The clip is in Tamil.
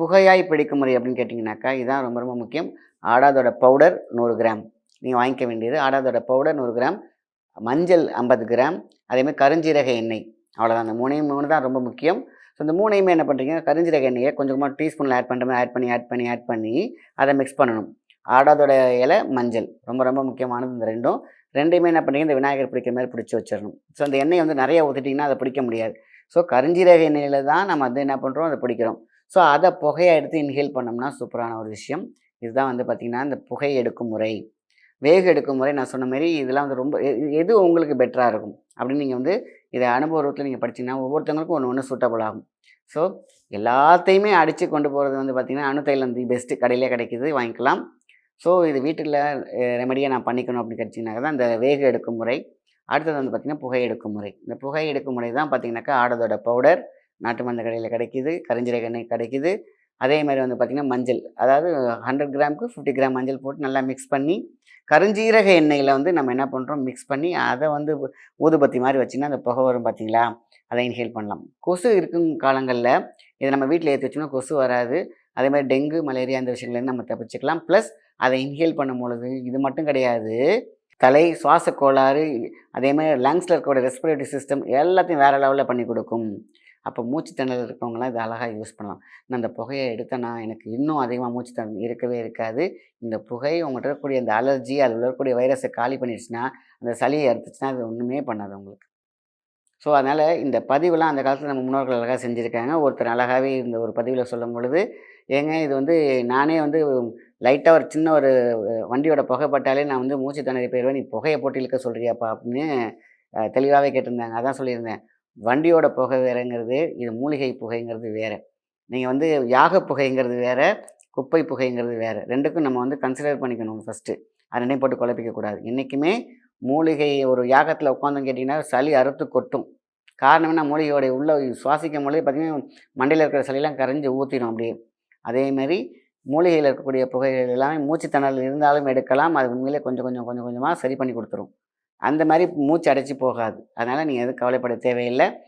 புகையாய் பிடிக்கும் முறை அப்படின்னு கேட்டிங்கனாக்கா, இதுதான் ரொம்ப ரொம்ப முக்கியம். ஆடாதோட பவுடர் 100 கிராம். நீங்க வாங்கிக்க வேண்டியது ஆடாதோட பவுடர் 100 கிராம், மஞ்சள் 50 கிராம், அதேமாதிரி கருஞ்சீரக எண்ணெய். அவ்வளோதான். அந்த 3 தான் ரொம்ப முக்கியம். ஸோ இந்த 3யுமே என்ன பண்ணுறீங்க, கருஞ்சீரக எண்ணெயை கொஞ்சம் கொஞ்சமாக டீஸ்பூனில் ஆட் பண்ணுற மாதிரி ஆட் பண்ணி அதை மிக்ஸ் பண்ணணும். ஆடாதோட இலை, மஞ்சள் ரொம்ப ரொம்ப முக்கியமானது இந்த 2ம். 2யுமே என்ன பண்ணுறீங்க, இந்த விநாயகர் பிடிக்கிற மாதிரி பிடிச்சி வச்சிடணும். ஸோ அந்த எண்ணெயை வந்து நிறைய ஊற்றிட்டிங்கன்னா அதை பிடிக்க முடியாது. ஸோ கருஞ்சீரக எண்ணெயில் தான் நம்ம வந்து என்ன பண்ணுறோம், அதை பிடிக்கிறோம். ஸோ அதை புகையை எடுத்து இன்ஹேல் பண்ணோம்னா சூப்பரான ஒரு விஷயம். இதுதான் வந்து பார்த்திங்கன்னா இந்த புகை எடுக்கும் முறை. வேக எடுக்கும் முறை நான் சொன்ன மாரி இதெல்லாம் வந்து ரொம்ப எது உங்களுக்கு பெட்டராக இருக்கும் அப்படின்னு நீங்கள் வந்து இதை அனுபவத்தில் நீங்கள் படிச்சிங்கன்னா ஒவ்வொருத்தவங்களுக்கும் ஒன்று ஒன்று சூட்டபுள் ஆகும். ஸோ எல்லாத்தையுமே அடித்து கொண்டு போகிறது வந்து பார்த்திங்கன்னா அணு தைலம் தி பெஸ்ட்டு, கடையிலே கிடைக்கிது, வாங்கிக்கலாம். ஸோ இது வீட்டில் ரெமடியாக நான் பண்ணிக்கணும் அப்படின்னு கிடச்சிங்கனாக்கா தான் இந்த வேக எடுக்கும் முறை. அடுத்தது வந்து பார்த்திங்கன்னா புகை எடுக்கும் முறை. இந்த புகை எடுக்கும் முறை தான் பார்த்திங்கனாக்கா ஆடதோட பவுடர் நாட்டு மருந்து கடையில் கிடைக்கிது, கருஞ்சீரக எண்ணெய் கிடைக்கிது. அதே மாதிரி வந்து பார்த்திங்கன்னா மஞ்சள், அதாவது 100 கிராமுக்கு 50 கிராம் மஞ்சள் போட்டு நல்லா மிக்ஸ் பண்ணி கருஞ்சீரக எண்ணெயில் வந்து நம்ம என்ன பண்ணுறோம், மிக்ஸ் பண்ணி அதை வந்து ஊதுபத்தி மாதிரி வச்சிங்கன்னா அந்த புகை வரும் பார்த்தீங்களா, அதை இன்ஹேல் பண்ணலாம். கொசு இருக்கும் காலங்களில் இதை நம்ம வீட்டில் ஏற்றி வச்சோம்னா கொசு வராது. அதேமாதிரி டெங்கு, மலேரியா இந்த விஷயங்கள்லேருந்து நம்ம தப்பிச்சுக்கலாம். ப்ளஸ் அதை இன்ஹேல் பண்ணும் பொழுது இது மட்டும் கிடையாது, தலை சுவாச கோளாறு, அதேமாதிரி லங்ஸில் இருக்கக்கூடிய ரெஸ்பிரேட்டரி சிஸ்டம் எல்லாத்தையும் வேறு லெவலில் பண்ணி கொடுக்கும். அப்போ மூச்சு திணறல் இருக்கவங்களாம் இதை அழகாக யூஸ் பண்ணலாம். நான் அந்த புகையை எடுத்தேன்னா எனக்கு இன்னும் அதிகமாக மூச்சு திணறல் இருக்கவே இருக்காது. இந்த புகை உங்கள்கிட்ட இருக்கக்கூடிய அந்த அலர்ஜி, அதில் இருக்கக்கூடிய வைரஸை காலி பண்ணிடுச்சுன்னா, அந்த சளியை அறுத்துச்சுன்னா அது ஒன்றுமே பண்ணாது உங்களுக்கு. ஸோ அதனால் இந்த பதிவுலாம் அந்த காலத்தில் நம்ம முன்னோர்கள் அழகாக செஞ்சுருக்காங்க. ஒருத்தர் அழகாகவே இந்த ஒரு பதிவில் சொல்லும் பொழுது, ஏங்க இது வந்து நானே வந்து லைட்டாக ஒரு சின்ன ஒரு வண்டியோட புகை பட்டாலே நான் வந்து மூச்சு திணறி போயிடுவேன், நீ புகையை போட்டு இழுக்க சொல்கிறியாப்பா அப்படின்னு தெளிவாகவே கேட்டிருந்தாங்க. அதான் சொல்லியிருந்தேன், வண்டியோட புகை வேறுங்கிறது, இது மூலிகை புகைங்கிறது வேறு. நீங்கள் வந்து யாக புகைங்கிறது வேறு, குப்பை புகைங்கிறது வேறு. 2க்கும் நம்ம வந்து கன்சிடர் பண்ணிக்கணும் ஃபஸ்ட்டு. அது 2யும் போட்டு குழப்பிக்கக்கூடாது. என்றைக்குமே மூலிகை ஒரு யாகத்தில் உட்காந்தோன்னு கேட்டிங்கன்னா சளி அறுத்து கொட்டும். காரணம் என்ன, மூலிகையோடைய உள்ள சுவாசிக்கும் பொழுது பார்த்திங்கன்னா மண்டையில் இருக்கிற சளியெல்லாம் கரைஞ்சி ஊற்றிடும் அப்படியே. அதேமாதிரி மூலிகையில் இருக்கக்கூடிய புகைகள் எல்லாமே மூச்சு திணறல் இருந்தாலும் எடுக்கலாம். அது உண்மையிலே கொஞ்சம் கொஞ்சமாக சரி பண்ணி கொடுத்துரும். அந்த மாதிரி மூச்சு அடைச்சி போகாது. அதனால் நீங்கள் எதுவும் கவலைப்பட தேவையில்லை.